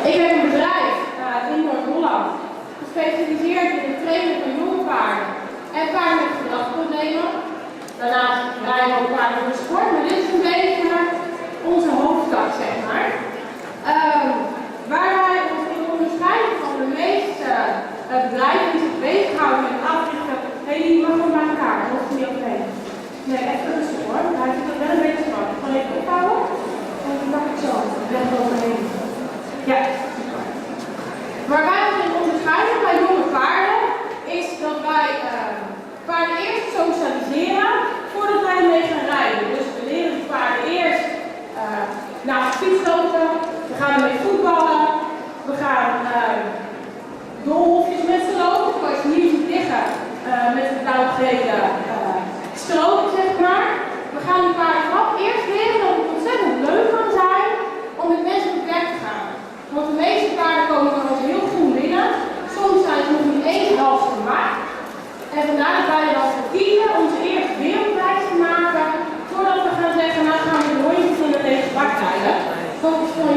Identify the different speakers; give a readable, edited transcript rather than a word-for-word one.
Speaker 1: Ik heb een bedrijf in Noord-Holland gespecialiseerd in het trainen van jonge paarden en paarden met gedragsproblemen. Daarnaast rijden we ook paarden voor de sport, maar dit is een beetje onze hoofdtak, zeg maar. Waar wij ons in onderscheiden van de meeste bedrijven die zich bezighouden met africhten. Hey, die mag gewoon bij elkaar, dat hoeft niet overheen. Nee, echt rustig hoor. Hij vindt het wel een beetje spannend. Ik kan even ophouden. Want dan pak ik zo. Weg overheen. Ja. Waar wij ons in onderscheiden bij jonge paarden is dat wij paarden eerst socialiseren voordat wij ermee gaan rijden. Dus we leren de paarden eerst naast de fiets lopen. We gaan ermee voetballen. We gaan doolhofjes met ze lopen. Ik kan je hier niet liggen met de blauw-gele strook, zeg maar. We gaan die paarden vooral eerst leren dat het ontzettend leuk kan zijn om met mensen op weg te gaan. Want de meeste paarden komen van ons heel groen binnen. Soms zijn ze nog niet eens half gemaakt. En vandaar dat wij er dan voor kiezen om ze eerst wereldwijs te maken. Voordat we gaan zeggen, nou gaan we de hondjes in de tegen bak rijden. Want het is gewoon